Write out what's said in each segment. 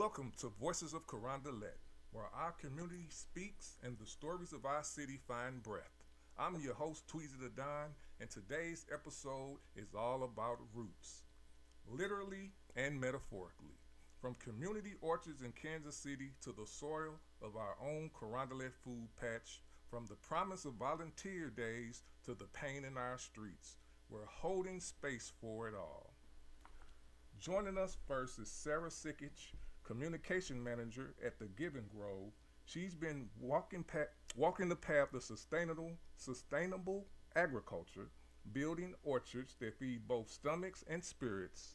Welcome to Voices of Carondelet, where our community speaks and the stories of our city find breath. I'm your host, Tweezy the Don, and today's episode is all about roots, literally and metaphorically. From community orchards in Kansas City to the soil of our own Carondelet food patch, from the promise of volunteer days to the pain in our streets, we're holding space for it all. Joining us first is Sarah Sikich, communication manager at the Giving Grove. She's been walking the path of sustainable agriculture, building orchards that feed both stomachs and spirits.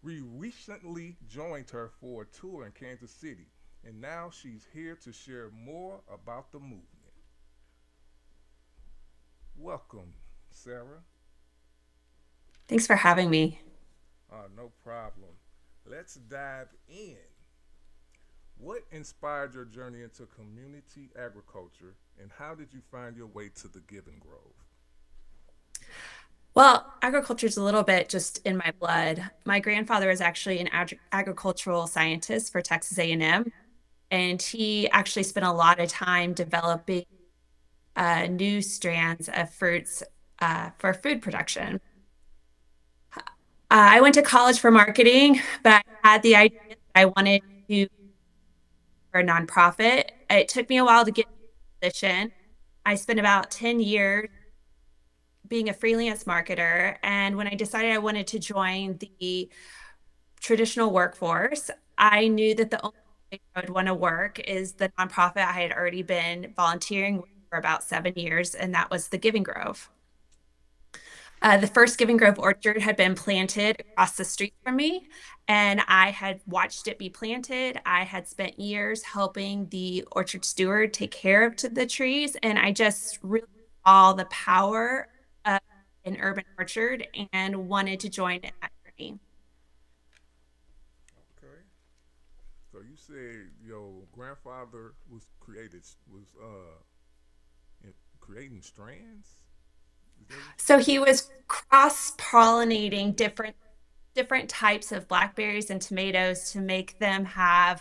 We recently joined her for a tour in Kansas City, and now she's here to share more about the movement. Welcome, Sarah. Thanks for having me. No problem. Let's dive in. What inspired your journey into community agriculture, and how did you find your way to the Giving Grove? Well, agriculture is a little bit just in my blood. My grandfather is actually an agricultural scientist for Texas A&M, and he actually spent a lot of time developing new strands of fruits for food production. I went to college for marketing, but I had the idea that I wanted to for a nonprofit. It took me a while to get in position. I spent about 10 years being a freelance marketer. And when I decided I wanted to join the traditional workforce, I knew that the only place I would want to work is the nonprofit I had already been volunteering with for about 7 years, and that was the Giving Grove. The first Giving Grove orchard had been planted across the street from me, and I had watched it be planted. I had spent years helping the orchard steward take care of the trees, and I just really saw the power of an urban orchard and wanted to join in that journey. Okay. So you said your grandfather was creating strands. Is that what So he was cross-pollinating different types of blackberries and tomatoes to make them have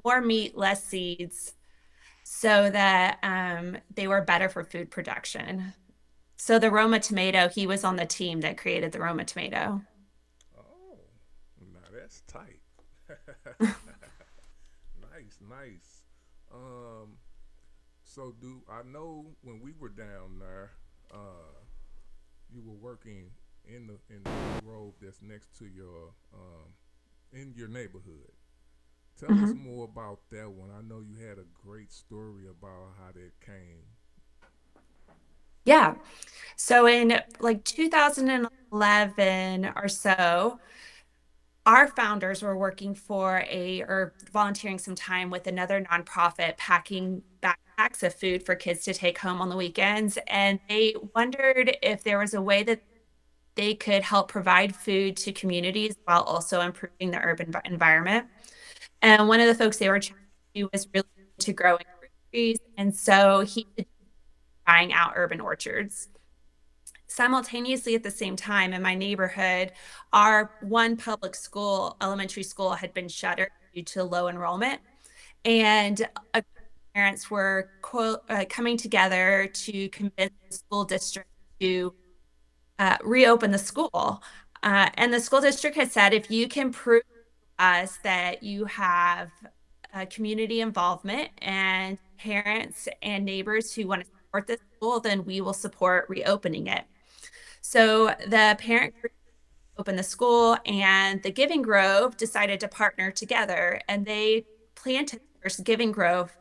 more meat, less seeds, so that they were better for food production. So the Roma tomato, he was on the team that created the Roma tomato. Oh, now that's tight. Nice, nice. Um, so do I know when we were down there, you were working in the grove that's next to your in your neighborhood. Tell us Mhm. more about that one. I know you had a great story about how that came. Yeah. So in like 2011 or so, our founders were working for or volunteering some time with another nonprofit packing backpacks of food for kids to take home on the weekends. And they wondered if there was a way that they could help provide food to communities while also improving the urban environment. And one of the folks they were chatting to was really into growing fruit trees. And so he did trying out urban orchards. Simultaneously, at the same time, in my neighborhood, our one public school, elementary school, had been shuttered due to low enrollment. And parents were coming together to convince the school district to reopen the school. And the school district had said, if you can prove to us that you have community involvement and parents and neighbors who want to support this school, then we will support reopening it. So the parent group opened the school, and the Giving Grove decided to partner together, and they planted the first Giving Grove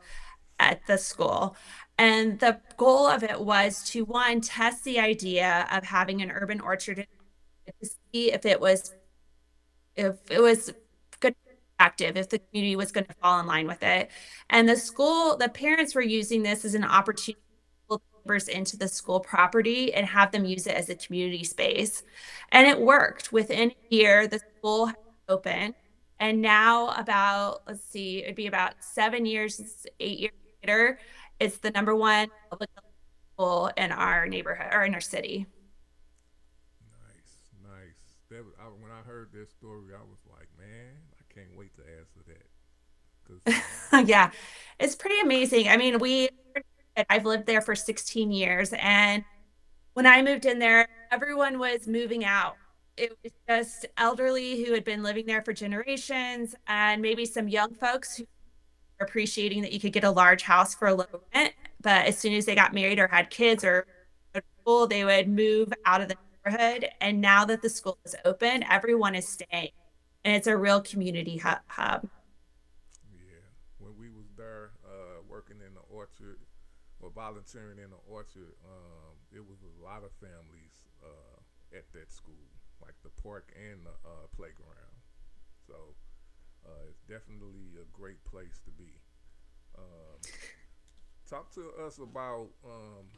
at the school. And the goal of it was to one, test the idea of having an urban orchard to see if it was good active, if the community was going to fall in line with it. And the parents were using this as an opportunity to pull neighbors into the school property and have them use it as a community space. And it worked. Within a year, the school had opened. And now, let's see, it'd be about 7 years, 8 years later, it's the number one public school in our neighborhood or in our city. Nice, nice. When I heard that story, I was like, man, I can't wait to answer that. Cause Yeah, it's pretty amazing. I mean, I've lived there for 16 years, and when I moved in there, everyone was moving out. It was just elderly who had been living there for generations, and maybe some young folks who were appreciating that you could get a large house for a low rent. But as soon as they got married or had kids or go to school, they would move out of the neighborhood. And now that the school is open, everyone is staying, and it's a real community hub. yeah, when we was there working in the orchard or volunteering in the orchard, it was a lot of families at that school, like the park and the playground. So it's definitely a great place to be. Um, Talk to us about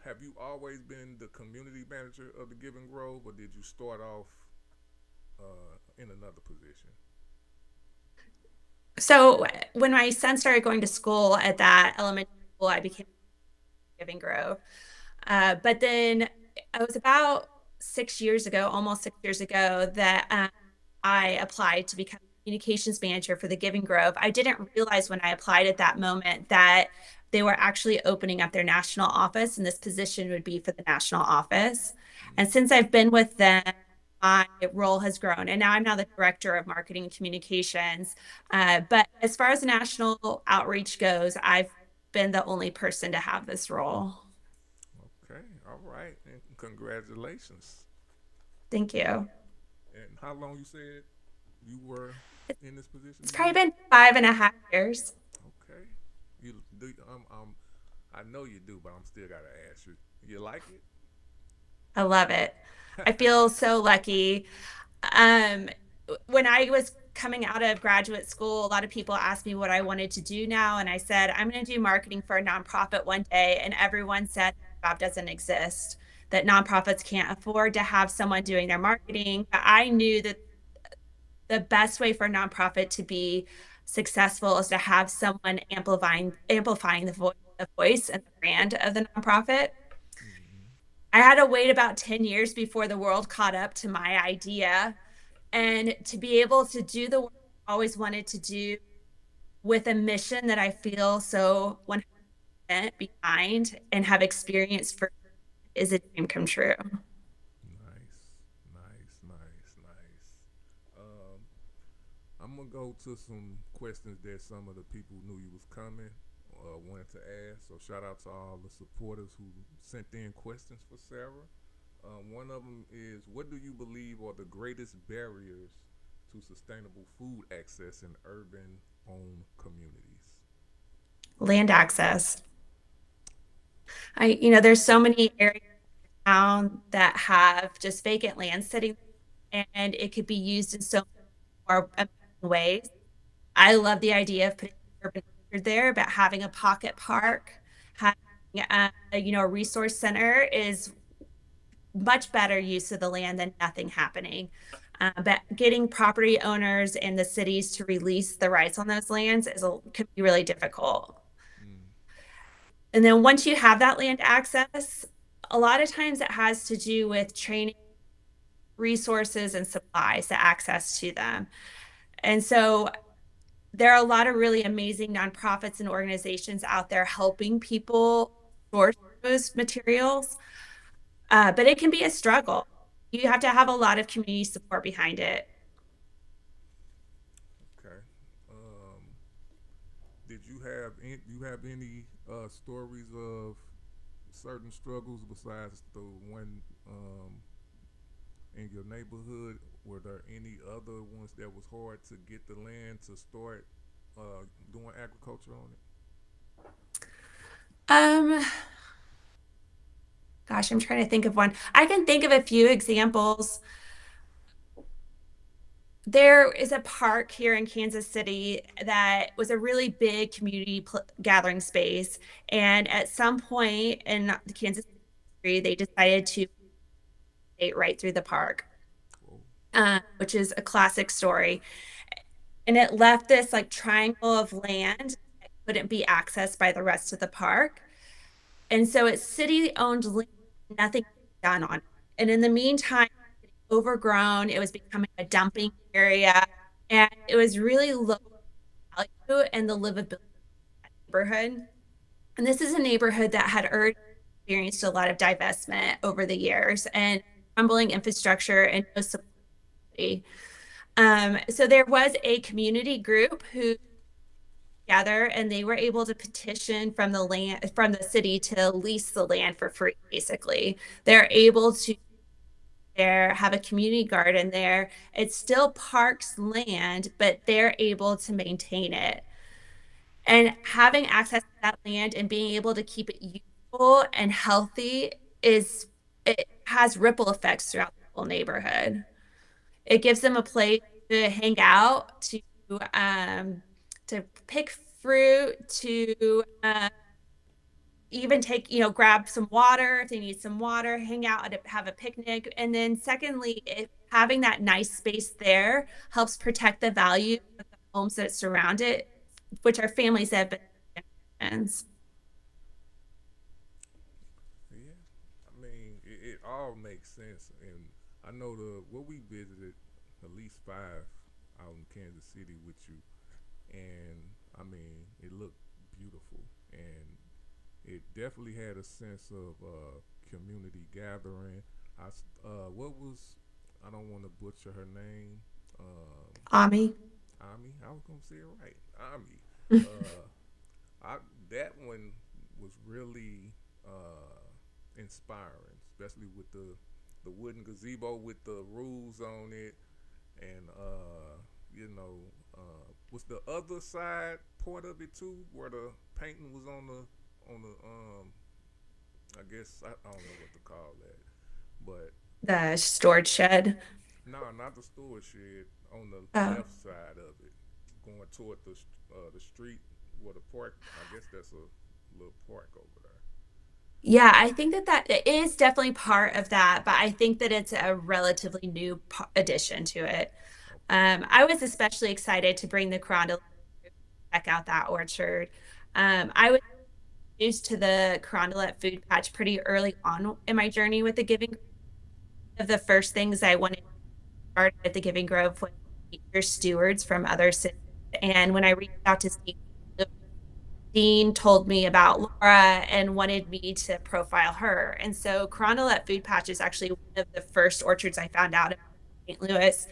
have you always been the community manager of the Giving Grove, or did you start off in another position? So when my son started going to school at that elementary school, I became Giving Grove. But then it was about 6 years ago, almost 6 years ago, that I applied to become communications manager for the Giving Grove. I didn't realize when I applied at that moment that they were actually opening up their national office, and this position would be for the national office. And Mm. since I've been with them, my role has grown, and now I'm the director of marketing and communications. But as far as national outreach goes, I've been the only person to have this role. Okay, all right, and congratulations. Thank you. And how long you said you were in this position It's probably again? been 5.5 years. Okay, you do. I know you do, but I'm still gotta ask you. You like I love it. it? I feel so lucky. Um, when I was coming out of graduate school, a lot of people asked me what I wanted to do now, and I said, I'm going to do marketing for a nonprofit one day. And everyone said that job doesn't exist, that nonprofits can't afford to have someone doing their marketing. But I knew that the best way for a nonprofit to be successful is to have someone amplifying the voice and the brand of the nonprofit. Mm-hmm. I had to wait about 10 years before the world caught up to my idea. And to be able to do the work I always wanted to do with a mission that I feel so 100% behind and have experienced for is a dream come true. Nice, nice, nice, nice. Um, I'm gonna go to some questions that some of the people knew you was coming, wanted to ask. So shout out to all the supporters who sent in questions for Sarah. One of them is, what do you believe are the greatest barriers to sustainable food access in urban-owned communities? Land access. There's so many areas around that have just vacant land sitting, and it could be used in so many more amazing ways. I love the idea of putting an urban orchard there, but having a pocket park, having a resource center is much better use of the land than nothing happening. But getting property owners and the cities to release the rights on those lands can be really difficult. Mm, And then once you have that land access, a lot of times it has to do with training, resources, and supplies, the access to them. And so there are a lot of really amazing nonprofits and organizations out there helping people source those materials, but it can be a struggle. You have to have a lot of community support behind it. okay. Did you have any stories of certain struggles besides the one in your neighborhood? Were there any other ones that was hard to get the land to start doing agriculture on it? Um, Gosh, I'm trying to think of one. I can think of a few examples. There is a park here in Kansas City that was a really big community gathering space. And at some point in the Kansas City, they decided to skate right through the park, Oh, which is a classic story. And it left this like triangle of land that couldn't be accessed by the rest of the park. And so it's city-owned land, nothing done on it. And in the meantime, overgrown, it was becoming a dumping area, and it was really low value and the livability neighborhood. And this is a neighborhood that had already experienced a lot of divestment over the years and crumbling infrastructure and no support. So there was a community group who together and they were able to petition from the city to lease the land for free, basically. They're able to there, have a community garden there. It's still parks land, but they're able to maintain it. And having access to that land and being able to keep it useful and healthy is it has ripple effects throughout the whole neighborhood. It gives them a place to hang out, to pick fruit, to even take, grab some water if they need some water, hang out and have a picnic. And then secondly, having that nice space there helps protect the value of the homes that surround it, which are families that have been generations. Yeah, I mean, it all makes sense, and I know the what we visited at least five out in Kansas City with you, and I mean, it looked beautiful, and it definitely had a sense of community gathering. What was I don't want to butcher her name. Ami. Ami, I was gonna say it right. Ami. Uh, I that one was really inspiring, especially with the wooden gazebo with the rules on it, and you know, was the other side part of it too, where the painting was on the I guess I don't know what to call that, but The storage shed. no, not the storage shed on the Oh. left side of it, going toward the street where the park. I guess that's a little park over there. Yeah, I think that that is definitely part of that, but I think that it's a relatively new addition to it. Okay. I was especially excited to bring the Carondelet check out that orchard. I was introduced to the Carondelet food patch pretty early on in my journey with the Giving. Of the first things I wanted to start at the Giving Grove was your stewards from other cities. And when I reached out to Steve, Dean told me about Laura and wanted me to profile her. And so Carondelet Food Patch is actually one of the first orchards I found out about in St. Louis.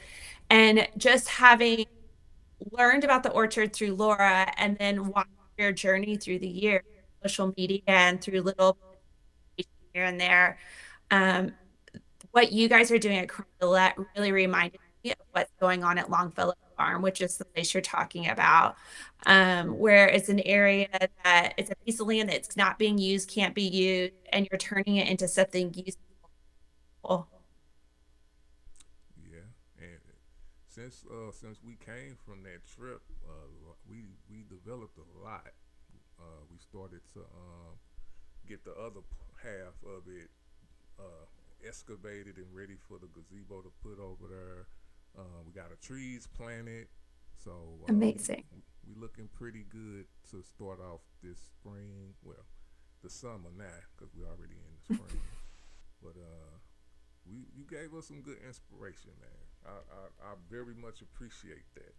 And just having learned about the orchard through Laura and then watched your journey through the year, social media and through little here and there, um, what you guys are doing at Carondelet really reminded me of what's going on at Longfellow Farm, which is the place you're talking about, where it's an area that it's a piece of land that's not being used, can't be used, and you're turning it into something useful. Yeah, and since we came from that trip, we developed a lot. We started to get the other half of it excavated and ready for the gazebo to put over there. We got a trees planted, so Amazing. we looking pretty good to start off this spring. Well, the summer now because we're already in the spring. But you gave us some good inspiration, man. I very much appreciate that.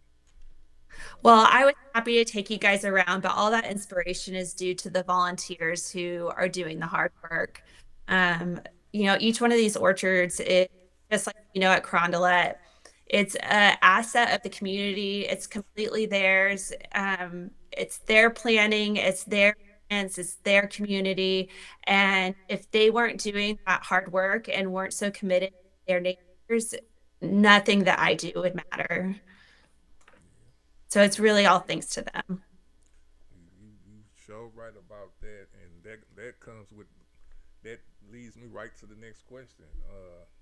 Well, I was happy to take you guys around, but all that inspiration is due to the volunteers who are doing the hard work. Um, each one of these orchards is just like at Carondelet. It's an asset of the community. It's completely theirs. It's their planning. It's their plans. It's their community. And if they weren't doing that hard work and weren't so committed to their neighbors, nothing that I do would matter. So it's really all thanks to them. You show right about that, and that comes with that leads me right to the next question.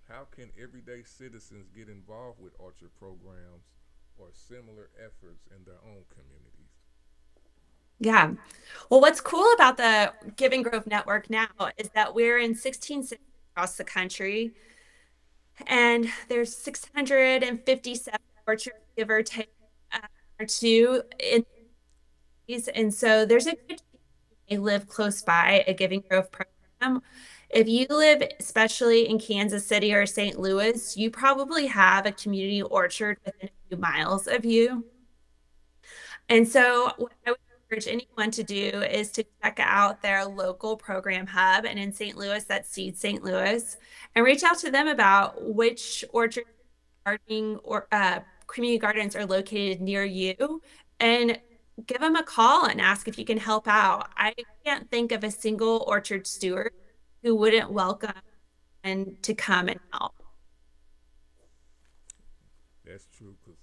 How can everyday citizens get involved with orchard programs or similar efforts in their own communities? Yeah. Well, what's cool about the Giving Grove Network now is that we're in 16 cities across the country, and there's 657 orchards, give or take, or two in these. And so there's a good chance you may live close by a Giving Grove program. If you live, especially in Kansas City or St. Louis, you probably have a community orchard within a few miles of you. And so, what I would encourage anyone to do is to check out their local program hub. And in St. Louis, that's Seed St. Louis, and reach out to them about which orchard gardening or community gardens are located near you, and give them a call and ask if you can help out. I can't think of a single orchard steward who wouldn't welcome and to come and help. That's true because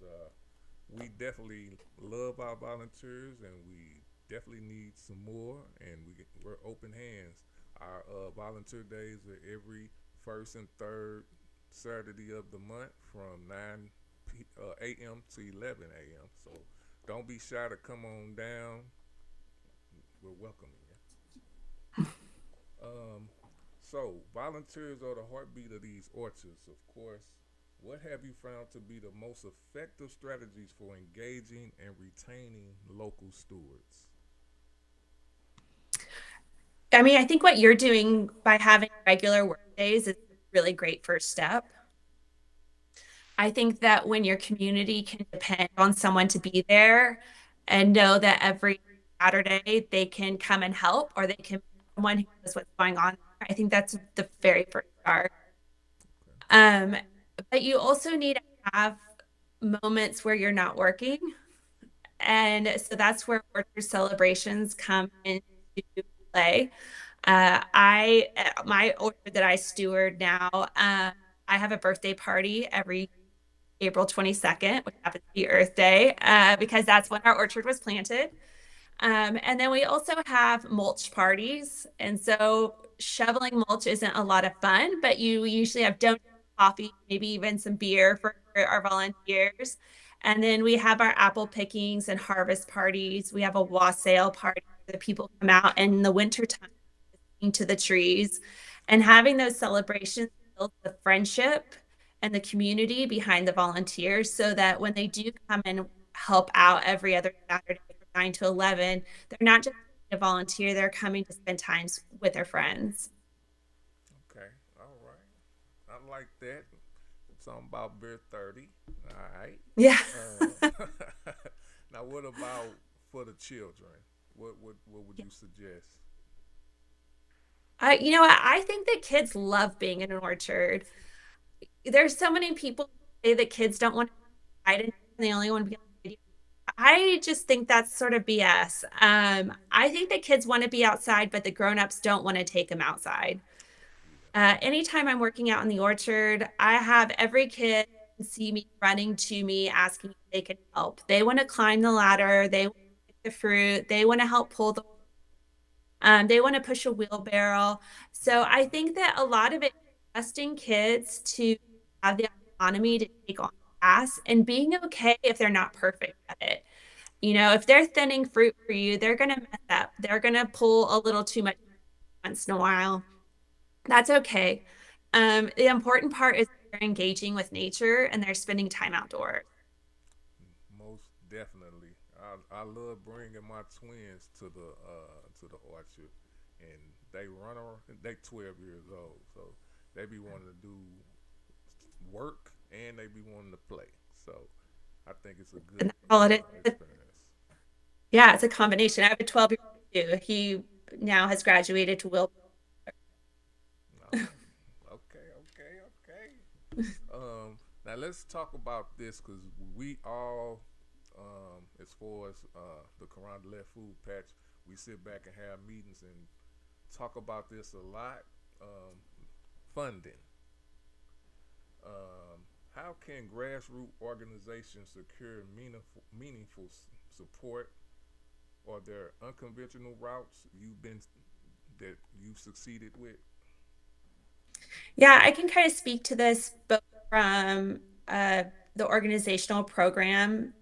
we definitely love our volunteers and we definitely need some more. And we're open hands. Our volunteer days are every first and third Saturday of the month from 9 a.m. to 11 a.m. So don't be shy to come on down. We're welcoming you. So volunteers are the heartbeat of these orchards, of course. What have you found to be the most effective strategies for engaging and retaining local stewards? I mean, I think what you're doing by having regular work days is a really great first step. I think that when your community can depend on someone to be there and know that every Saturday they can come and help, or they can be someone who knows what's going on, I think that's the very first start. Um, but you also need to have moments where you're not working. And so that's where orchard celebrations come into play. My orchard that I steward now, I have a birthday party every April 22nd, which happens to be Earth Day, because that's when our orchard was planted. And then we also have mulch parties. And so shoveling mulch isn't a lot of fun, but you usually have donuts, coffee, maybe even some beer for our volunteers. And then we have our apple pickings and harvest parties. We have a wassail party that people come out in the wintertime to the trees. And having those celebrations builds the friendship and the community behind the volunteers so that when they do come and help out every other Saturday from 9 to 11, they're not just a volunteer, they're coming to spend times with their friends. Okay, all right. I like that. Something about beer 30. All right. Yeah. Now, what about for the children? What would you suggest? You know what? I think that kids love being in an orchard. There's so many people who say that kids don't want to be outside and they only want to be on video. I just think that's sort of BS. I think that kids want to be outside, but the grown-ups don't want to take them outside. Yeah. Anytime I'm working out in the orchard, I have every kid see me running to me asking if they can help. They want to climb the ladder, they want to pick the fruit, they want to help pull they want to push a wheelbarrow. So I think that a lot of it is trusting kids to have the autonomy to take on tasks and being okay if they're not perfect at it. You know, if they're thinning fruit for you, they're going to mess up. They're going to pull a little too much once in a while. That's okay. The important part is they're engaging with nature and they're spending time outdoors. Most definitely. I love bringing my twins to the orchard, and they run around. They 12 years old, so they be wanting to do work and they be wanting to play. So I think it's a good And that's all it is. experience. Yeah, it's a combination. I have a 12-year-old too. He now has graduated to Will. No. Okay, okay, okay. Now let's talk about this because we all, as far as the Carondelet Food Patch, we sit back and have meetings and talk about this a lot. Um, Funding. How can grassroots organizations secure meaningful support? Are there unconventional routes that you've succeeded with? Yeah, I can kind of speak to this both from the organizational program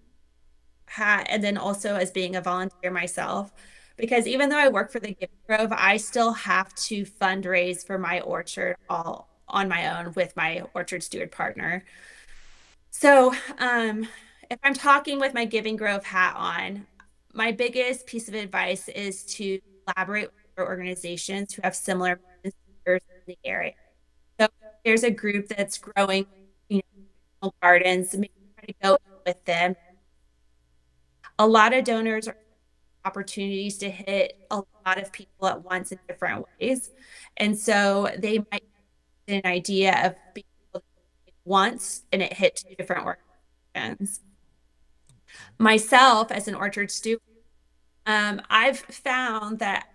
and then also as being a volunteer myself. Because even though I work for the Giving Grove, I still have to fundraise for my orchard all on my own with my orchard steward partner. So, if I'm talking with my Giving Grove hat on, my biggest piece of advice is to collaborate with other organizations who have similar missions to yours in the area. So, if there's a group that's growing, you know, gardens, maybe try to go with them. A lot of donors are opportunities to hit a lot of people at once in different ways. And so they might get an idea of being able to do it once and it hit two different organizations. Myself, as an orchard steward, I've found that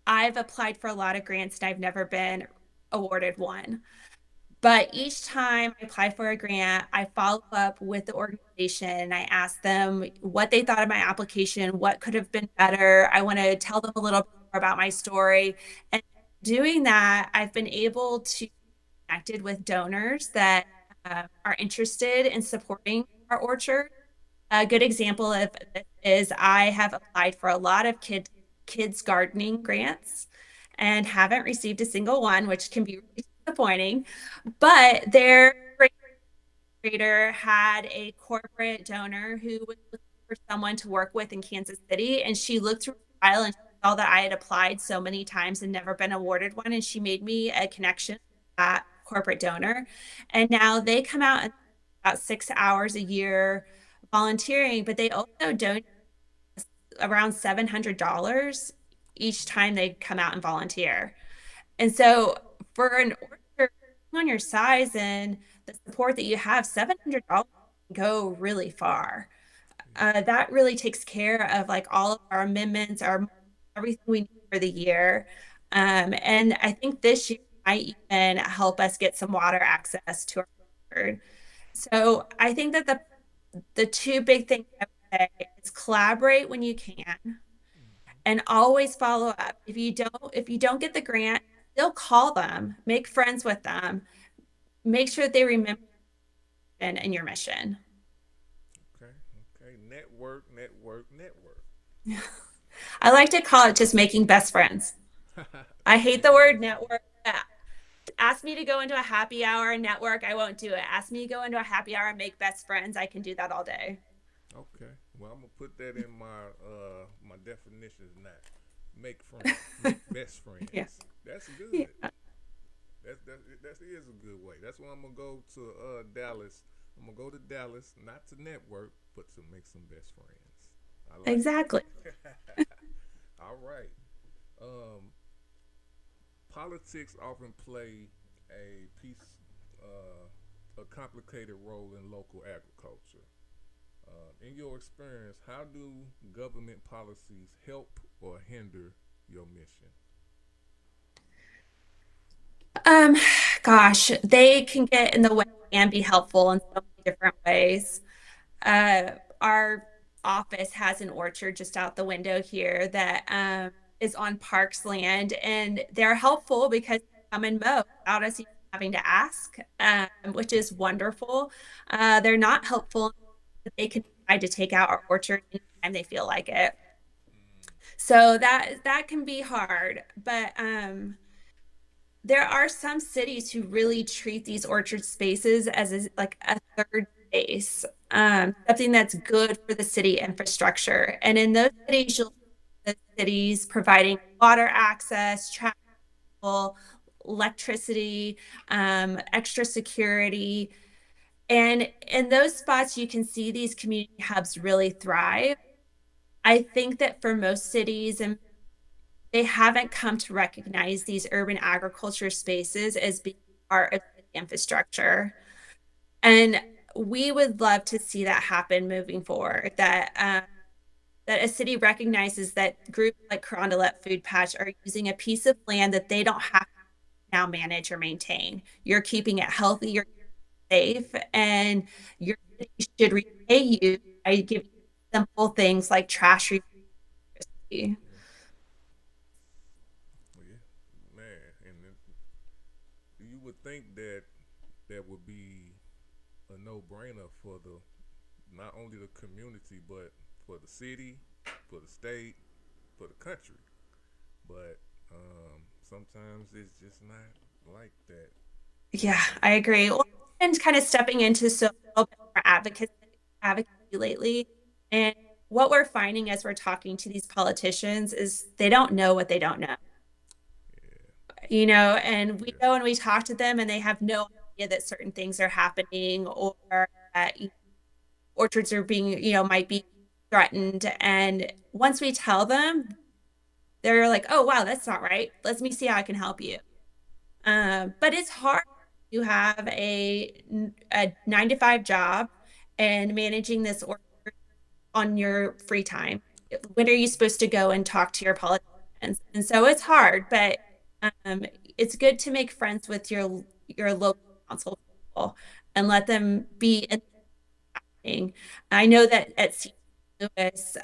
I've applied for a lot of grants and I've never been awarded one. But each time I apply for a grant, I follow up with the organization and I ask them what they thought of my application, what could have been better. I want to tell them a little bit more about my story. And doing that, I've been able to connect with donors that are interested in supporting our orchard. A good example of this is I have applied for a lot of kids gardening grants and haven't received a single one, which can be really disappointing. But their creator had a corporate donor who was looking for someone to work with in Kansas City, and she looked through the file and she saw that I had applied so many times and never been awarded one, and she made me a connection with that corporate donor. And now they come out and about 6 hours a year volunteering, but they also donate around $700 each time they come out and volunteer. And so for an orchard on your size and the support that you have, $700 can go really far. That really takes care of like all of our amendments, our everything we need for the year. And I think this year might even help us get some water access to our orchard. So I think that the two big things I would say is collaborate when you can and always follow up. If you don't get the grant, still call them, make friends with them, make sure that they remember and your mission. Okay, okay. Network, network, network. I like to call it just making best friends. I hate the Making word best friends. network. Ask me to go into a happy hour and network, I won't do it. Ask me to go into a happy hour and make best friends, I can do that all day. Okay. Well, I'm gonna put that in my definitions now. Make friends. Make best Yeah. friends. That's Yeah. good. That is a good way. That's why I'm gonna go to Dallas. I'm gonna go to Dallas, not to network, but to make some best friends. I like Exactly. that. All right. Um, Politics often play a a complicated role in local agriculture. In your experience, how do government policies help or hinder your mission? Um, Gosh, they can get in the way and be helpful in so many different ways. Our office has an orchard just out the window here that is on Parks land, and they're helpful because they come and mow without us even having to ask, which is wonderful. They're not helpful, but they can decide to take out our orchard anytime they feel like it. So that can be hard, but there are some cities who really treat these orchard spaces as like a third space, something that's good for the city infrastructure. And in those cities, you'll see the cities providing water access, travel, electricity, extra security. And in those spots, you can see these community hubs really thrive. I think that for most cities and they haven't come to recognize these urban agriculture spaces as being part of the infrastructure. And we would love to see that happen moving forward. That a city recognizes that groups like Carondelet Food Patch are using a piece of land that they don't have to now manage or maintain. You're keeping it healthy, you're safe, and your city should repay you by giving simple things like trash removal. Yeah, well, yeah, man. And you would think that that would be a no-brainer for the not only the community but for the city, for the state, for the country. But sometimes it's just not like that. Yeah, I agree. Well, I've been kind of stepping into so a little bit more advocacy lately. And what we're finding as we're talking to these politicians is they don't know what they don't know, Yeah, and we yeah, go and we talk to them and they have no idea that certain things are happening or that orchards are being, might be. threatened. And once we tell them, they're like, oh, wow, that's not right. Let me see how I can help you. But it's hard to have a 9 to 5 job and managing this order on your free time. When are you supposed to go and talk to your politicians? And so it's hard, but um, it's good to make friends with your local council people and let them be thing. I know that at St. Louis,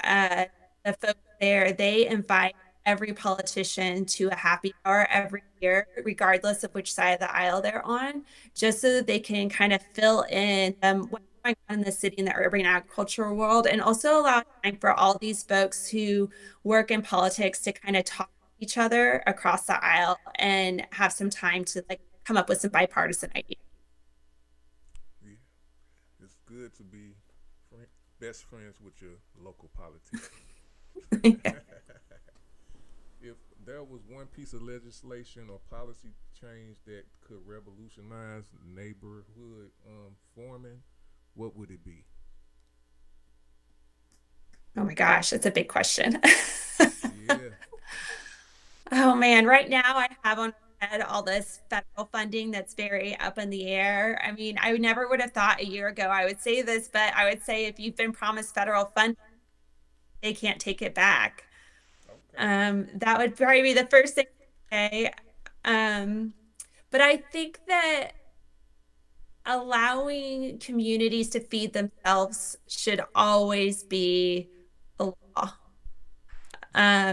the folks there, they invite every politician to a happy hour every year, regardless of which side of the aisle they're on, just so that they can kind of fill in what's going on in the city in the urban agricultural world, and also allow time for all these folks who work in politics to kind of talk to each other across the aisle and have some time to like come up with some bipartisan ideas. Yeah, it's good to be best friends with your local politician. If there was one piece of legislation or policy change that could revolutionize neighborhood farming, what would it be? Oh my gosh, that's a big question. Yeah. Oh man, right now I have on my head all this federal funding that's very up in the air. I mean, I never would have thought a year ago I would say this, but I would say if you've been promised federal funding, they can't take it back. Okay. That would probably be the first thing to say. Um, but I think that allowing communities to feed themselves should always be the law.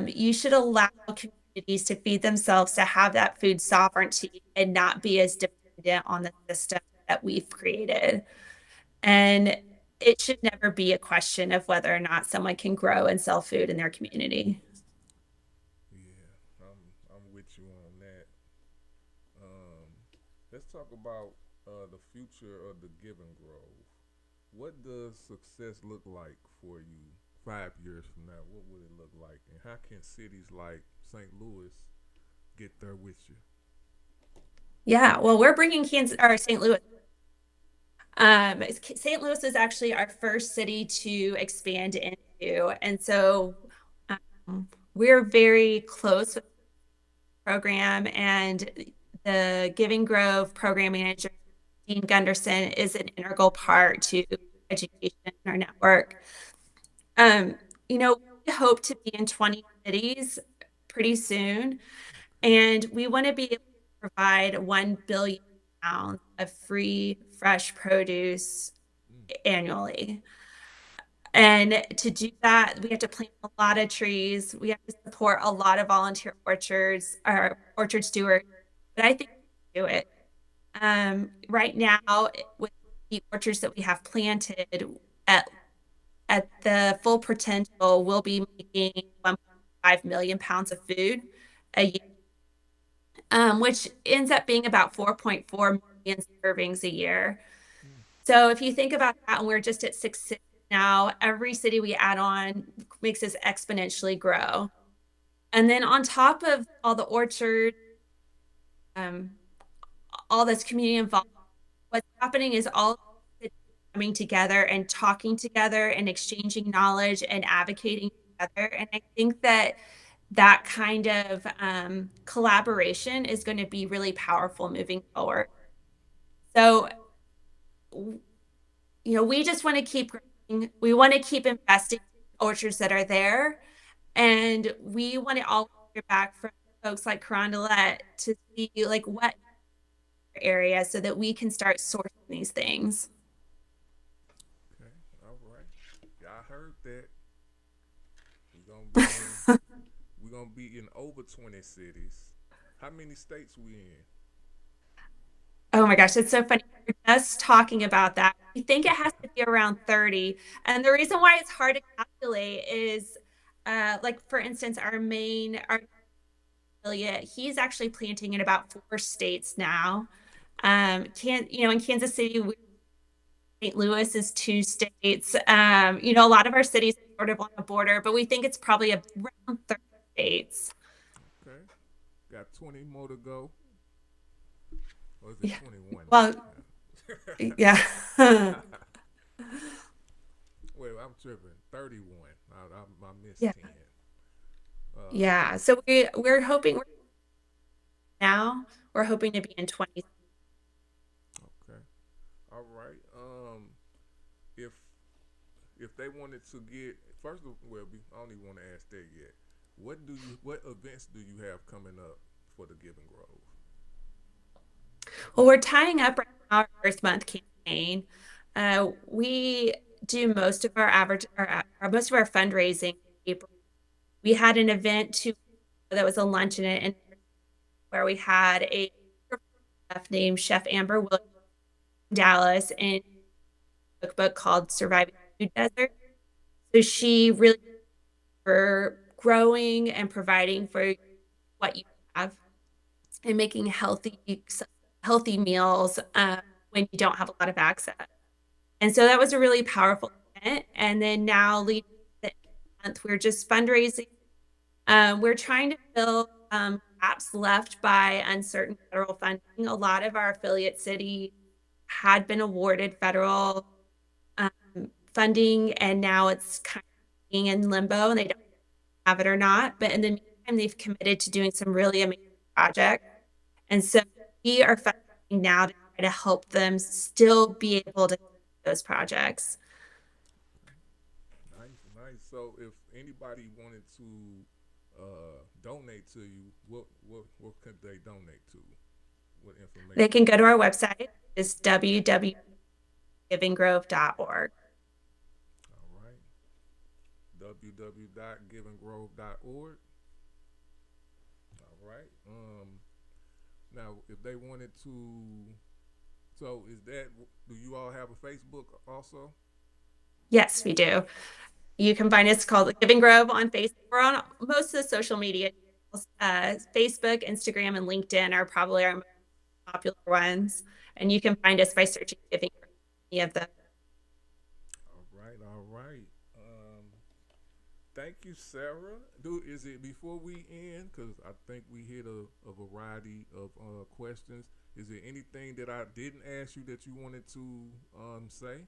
You should allow communities to feed themselves, to have that food sovereignty and not be as dependent on the system that we've created. And it should never be a question of whether or not someone can grow and sell food in their community. Yeah, I'm with you on that. Um, let's talk about the future of the Given Grove. What does success look like for you 5 years from now? What would it look like, and how can cities like St. Louis get there with you? Yeah, well, we're bringing Kansas or St. Louis. St. Louis is actually our first city to expand into, and so we're very close with the program. And the Giving Grove program manager, Dean Gunderson, is an integral part to education in our network. Um, we hope to be in 20 cities pretty soon, and we want to be able to provide 1 billion pounds of free, fresh produce Mm, annually. And to do that, we have to plant a lot of trees. We have to support a lot of volunteer orchards or orchard stewards. But I think we can do it. Right now, with the orchards that we have planted at at the full potential, we'll be making 1.5 million pounds of food a year, which ends up being about 4.4 million servings a year. mm. So if you think about that, and we're just at 6 cities now, every city we add on makes us exponentially grow. And then on top of all the orchards, um, all this community involvement, what's happening is all cities coming together and talking together and exchanging knowledge and advocating together. And I think that that kind of collaboration is going to be really powerful moving forward. So, we just want to keep growing. We want to keep investing in orchards that are there. And we want to all hear back from folks like Carondelet to see like what area so that we can start sourcing these things. Okay, all right. Y'all heard that? We're gonna be in. We're gonna be in over 20 cities. How many states we in? Oh my gosh, it's so funny. We're just talking about that. We think it has to be around 30. And the reason why it's hard to calculate is like for instance, our affiliate, he's actually planting in about 4 states now. In Kansas City, St. Louis is 2 states. A lot of our cities are sort of on the border, but we think it's probably around 30 states. Okay, got 20 more to go. Or is it Yeah. 21 Well, now? yeah. Well, I'm tripping. 31. I missed Yeah. 10. Uh, Yeah. So we're hoping now we're hoping to be in 20. okay. All right. If if they wanted to get first of well, I don't even want to ask that yet. What events do you have coming up for the Giving Grove? Well, we're tying up right now our first month campaign. We do most of our average, most of our fundraising in April. We had an event that was a luncheon and where we had a chef named Chef Amber Williams in Dallas and a cookbook called Surviving the Food Desert. So she really for growing and providing for what you have and making healthy meals when you don't have a lot of access. And so that was a really powerful event. And then now leading the month, we're just fundraising. We're trying to fill gaps left by uncertain federal funding. A lot of our affiliate cities had been awarded federal um, funding, and now it's kind of being in limbo, and they don't have it or not. But in the meantime, they've committed to doing some really amazing projects. And so we are fundraising now to try to help them still be able to do those projects. Nice, nice. So if anybody wanted to donate to you, what could they donate to? What They information? can go to our website. It's www.givinggrove.org. All right. www.givinggrove.org. All right. Now, if they wanted to, so is that? Do you all have a Facebook also? Yes, we do. You can find us called Giving Grove on Facebook. We're on most of the social media. Facebook, Instagram, and LinkedIn are probably our most popular ones. And you can find us by searching Giving Grove, any of them. All right, all right. Thank you, Sarah. Is it before we end? Because I think we hit a variety of questions. Is there anything that I didn't ask you that you wanted to say?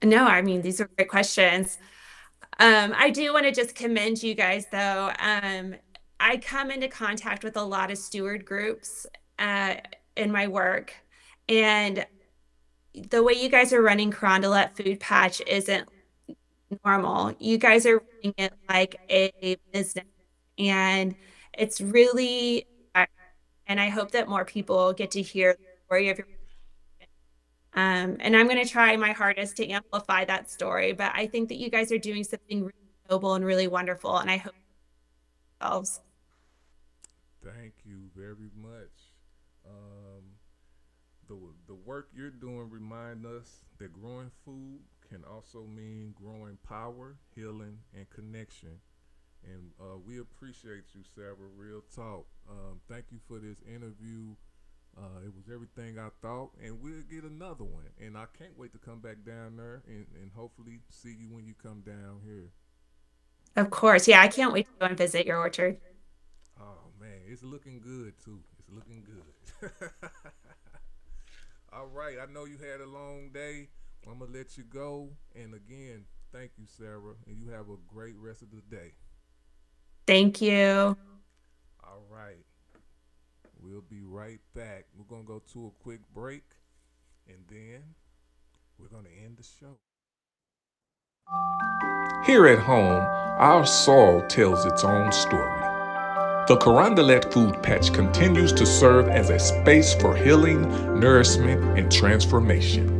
No, I mean, these are great questions. I do want to just commend you guys, though. I come into contact with a lot of steward groups uh, in my work, and the way you guys are running Carondelet Food Patch isn't normal. You guys are running it like a business, and it's really, and I hope that more people get to hear the story of your. And I'm going to try my hardest to amplify that story, but I think that you guys are doing something really noble and really wonderful, and I hope yourselves. Thank you very much. Um, the the work you're doing remind us that growing food can also mean growing power, healing, and connection. And we appreciate you, Sarah. Real talk. Thank you for this interview. It was everything I thought, and we'll get another one. And I can't wait to come back down there and hopefully see you when you come down here. Of course. Yeah, I can't wait to go and visit your orchard. Oh man, it's looking good too. It's looking good. All right, I know you had a long day. I'm gonna let you go. And again, thank you, Sarah, and you have a great rest of the day. Thank you. All right, we'll be right back. We're gonna go to a quick break, and then we're gonna end the show. Here at home, our soil tells its own story. The Carondelet Food Patch continues to serve as a space for healing, nourishment, and transformation.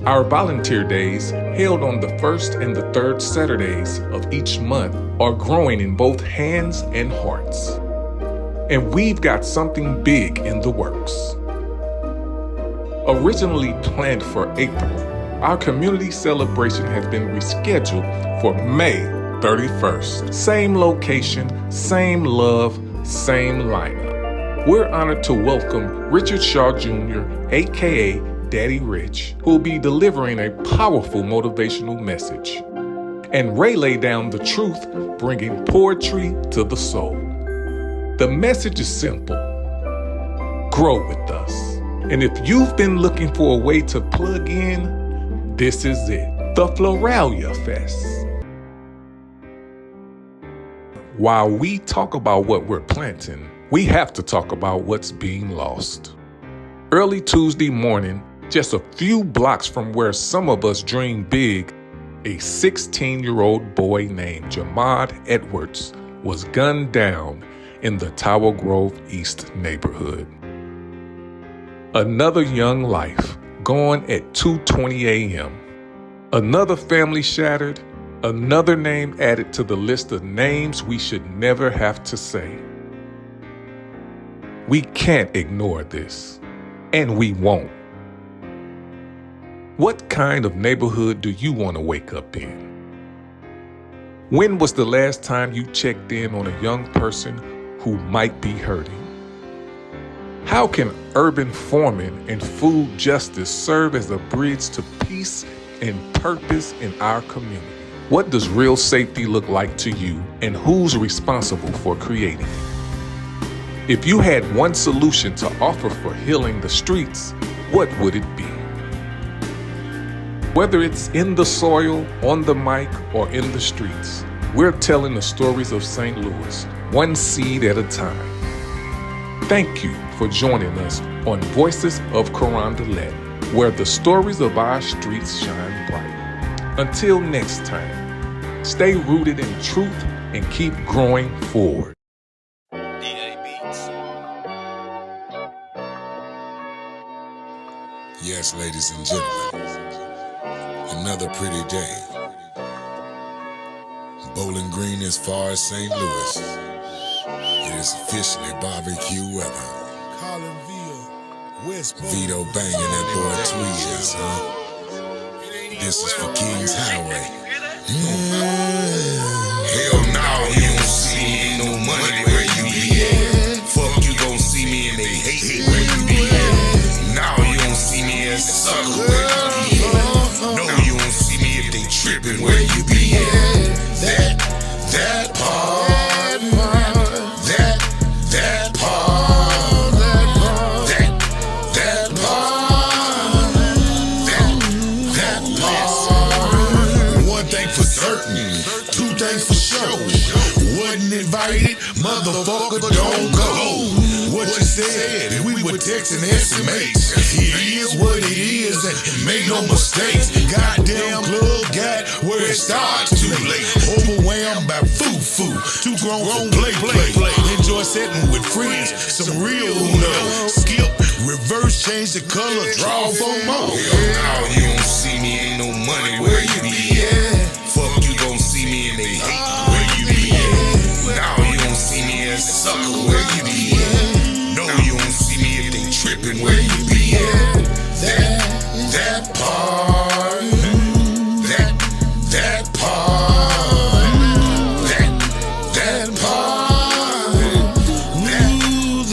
Our volunteer days, held on the first and the third Saturdays of each month, are growing in both hands and hearts. And we've got something big in the works. Originally planned for April, our community celebration has been rescheduled for May 31st. Same location, same love, same lineup. We're honored to welcome Richard Shaw Jr., aka Daddy Rich, who will be delivering a powerful motivational message. And Ray lay down the truth, bringing poetry to the soul. The message is simple: grow with us. And if you've been looking for a way to plug in, this is it. the Floralia Fest. While we talk about what we're planting, we have to talk about what's being lost. Early Tuesday morning, just a few blocks from where some of us dream big, a 16-year-old boy named Jamad Edwards was gunned down in the Tower Grove East neighborhood. Another young life gone at 2:20 a.m. Another family shattered, another name added to the list of names we should never have to say. We can't ignore this, and we won't. What kind of neighborhood do you want to wake up in? When was the last time you checked in on a young person who might be hurting? How can urban farming and food justice serve as a bridge to peace and purpose in our community? What does real safety look like to you, and who's responsible for creating it? If you had one solution to offer for healing the streets, what would it be? Whether it's in the soil, on the mic, or in the streets, we're telling the stories of St. Louis, one seed at a time. Thank you for joining us on Voices of Carondelet, where the stories of our streets shine bright. Until next time, stay rooted in truth and keep growing forward. Yes, ladies and gentlemen, another pretty day. Bowling Green as far as St. Louis. It is officially barbecue weather. Vito banging that boy Tweez, huh? This is for Kings Highway. Hell no, you don't see me, ain't no money where you be at. Fuck, you gon' see me and they hate where you be at. Now you don't see me as a sucker where you be at. No, you don't see me if they trippin' where you be at. That part. Two things for sure. Wasn't invited, motherfucker, don't go. What you said, and we were texting SMH. It is what it is, and make no mistakes. Goddamn club got where it starts too late. Overwhelmed by foo-foo. Too grown play. Enjoy setting with friends, some real love. Skip, reverse, change the color, draw for more. Now you don't see me, ain't no money where you be at. Fuck, you gon' see me and they hate where you be at. Now you don't see me as a sucker where you be at. No, you don't see me if they trippin' where you be at. That part. That part. That part.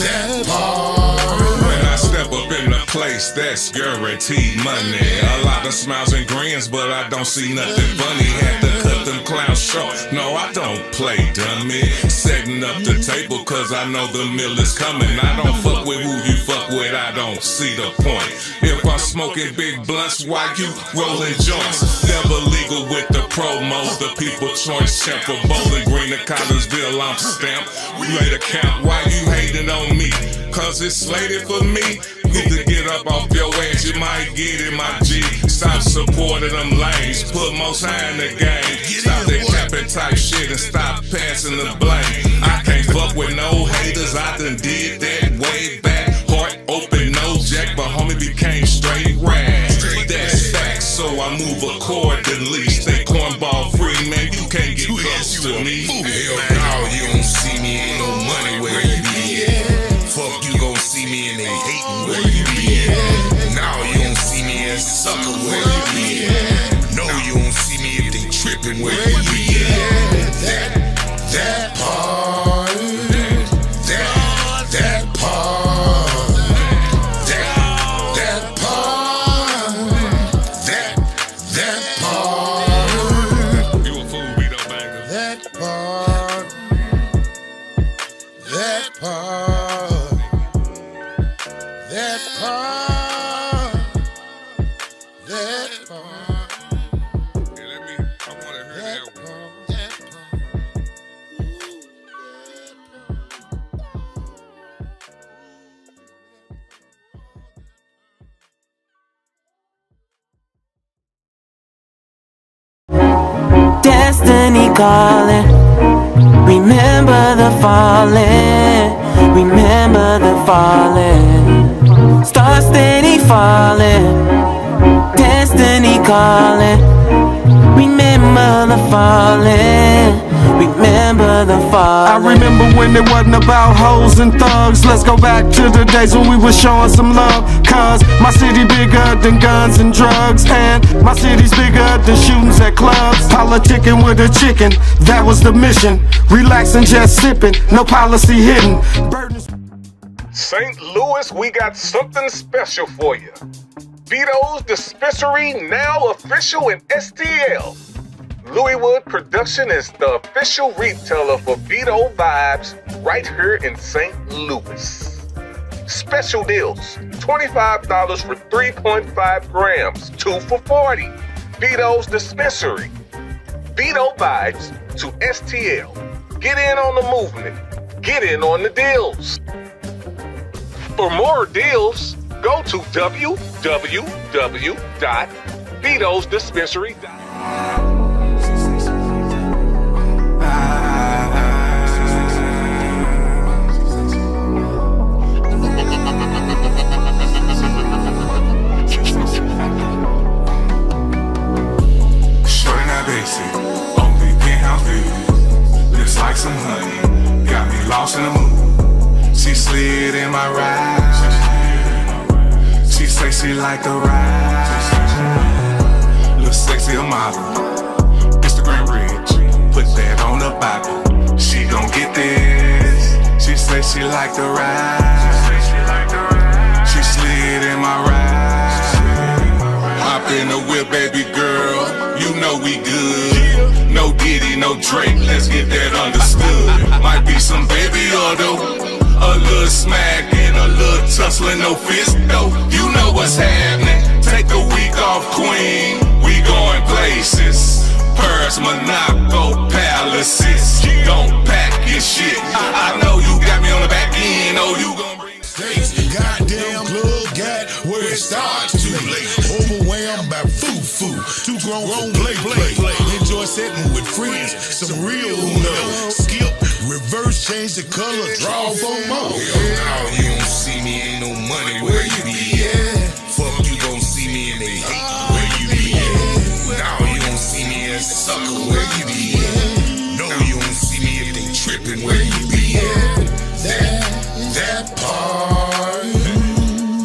That part. When I step up in the place, that's guaranteed money. A lot of smiles and grins, but I don't see nothing funny. Had to cut them clowns short. No, I don't play dummy. Setting up the table, cause I know the meal is coming. I don't fuck with who you fuck with, I don't see the point. If I'm smoking big blunts, why you rolling joints? Never legal with the promos, the people choice champ for Bowling Green to Collinsville, I'm stamped. Ready to count, why you hating on me? Cause it's slated for me. Need to get up off your ass, you might get in my G. Stop supporting them lanes, put most high in the game. Stop that capping type shit and stop passing the blame. I can't fuck with no haters, I done did that way back. Heart open, no jack, but homie became straight rag. That's facts, so I move accordingly. Stay cornball free, man, you can't get close to me. Hell no, you don't see me, ain't no money where you be at. Fuck, you gon' see me and they hatin' where you be at. Now you don't see me as a sucker where you be at. No, you don't see me if they trippin' where you be at. That part. That part. That part. That part. You a fool, Vito Banger. That part. destiny calling. Remember the falling, remember the falling. Stars steady falling, destiny calling. Remember the falling, remember the falling. I remember when it wasn't about hoes and thugs. Let's go back to the days when we were showing some love. Cause my city bigger than guns and drugs, and my city's bigger than shootings at clubs. Politicking with a chicken, that was the mission. Relaxing, just sipping, no policy hidden. St. Louis, we got something special for you. Vito's Dispensary, now official in STL. Louiswood Production is the official retailer for Vito Vibes right here in St. Louis. Special deals, $25 for 3.5 grams, 2 for $40. Vito's Dispensary. Vito Vibes to STL. Get in on the movement. Get in on the deals. For more deals, go to www.vitosdispensary.com. Like some honey, got me lost in the mood. She slid in my ride. She say she like the ride. Look sexy, a model. Instagram rich, put that on the Bible. She gon' get this. She say she like the ride. She slid in my ride. Hop in the whip, baby girl. You know we good. No Diddy, no Drake, let's get that understood. Might be some baby auto, a little smack and a little tussling, no fist though. You know what's happening. Take a week off, queen. We going places. Paris, Monaco, palaces. Don't pack your shit. I know you got me on the back end. Oh, you gon' bring States, goddamn club got where it starts too late. Overwhelmed by foo-foo, too grown play. Enjoy sitting with friends, some real who know. Skip, reverse, change the color, draw for more. Now you don't see me, ain't no money, where you be at? Fuck, you gon' see me and they hate, where you be at? Now you don't see me as a sucker, where you be at? No, you don't see me if they trippin', where you be at? That part,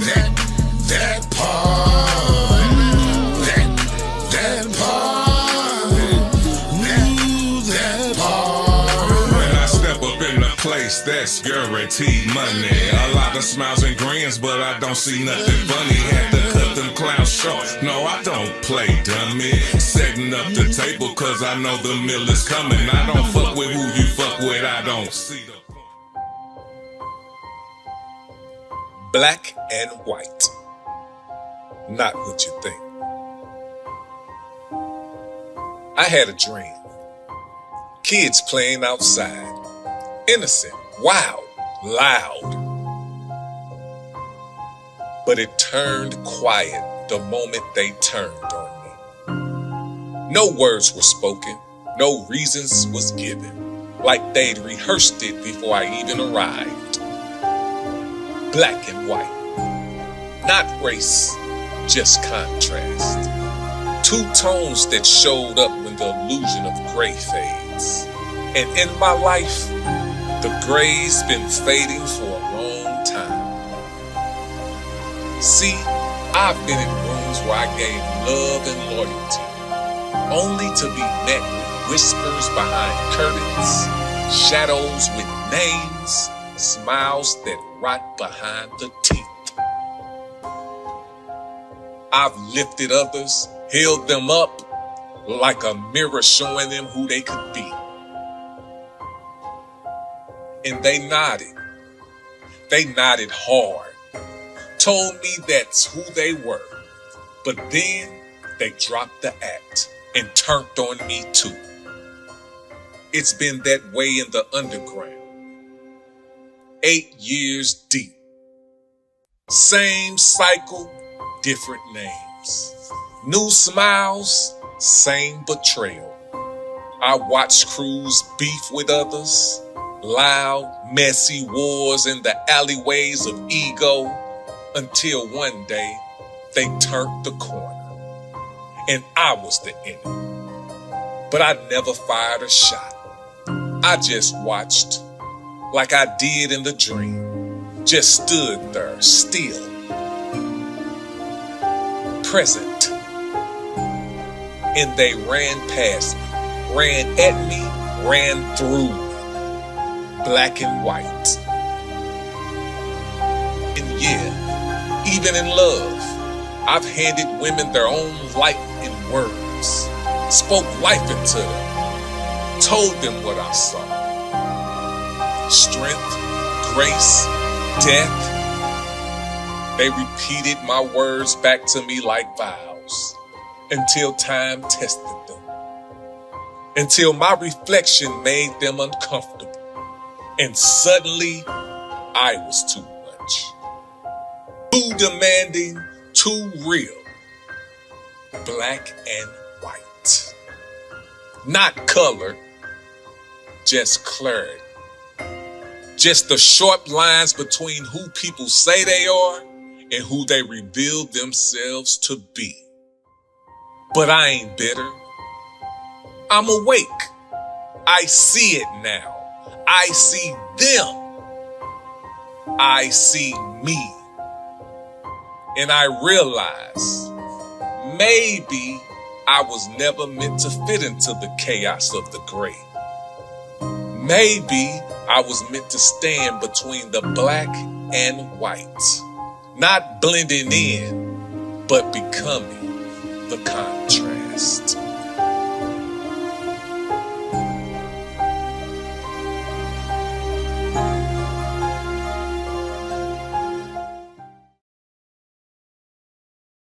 that part, that part. When I step up in the place, that's guaranteed money. A lot of smiles and grins, but I don't see nothing funny. Had to cut them clowns short. No, I don't play dummy. Setting up the table, cause I know the meal is coming. I don't fuck with who you fuck with, I don't see the Black and white. Not what you think. I had a dream. Kids playing outside. Innocent, wild, loud. But it turned quiet the moment they turned on me. No words were spoken. No reasons was given. Like they'd rehearsed it before I even arrived. Black and white. Not race, just contrast. Two tones that showed up when the illusion of gray fades. And in my life, the gray's been fading for a long time. See, I've been in rooms where I gave love and loyalty, only to be met with whispers behind curtains, shadows with names, smiles that rot behind the teeth. I've lifted others, held them up like a mirror showing them who they could be. And they nodded. They nodded hard. Told me that's who they were. But then they dropped the act and turned on me too. It's been that way in the underground. 8 years deep. Same cycle, different names. New smiles, same betrayal. I watched crews beef with others, loud, messy wars in the alleyways of ego, until one day they turned the corner and I was the enemy. But I never fired a shot. I just watched like I did in the dream, just stood there still, present. And they ran past me, ran at me, ran through me, black and white. And yeah, even in love, I've handed women their own light in words, spoke life into them, told them what I saw. Strength, grace, death. They repeated my words back to me like vows until time tested them, until my reflection made them uncomfortable, and suddenly I was too much. Too demanding, too real. Black and white. Not color, just clarity. Just the sharp lines between who people say they are and who they reveal themselves to be. But I ain't bitter. I'm awake. I see it now. I see them. I see me. And I realize maybe I was never meant to fit into the chaos of the gray. Maybe I was meant to stand between the black and white, not blending in, but becoming the contrast.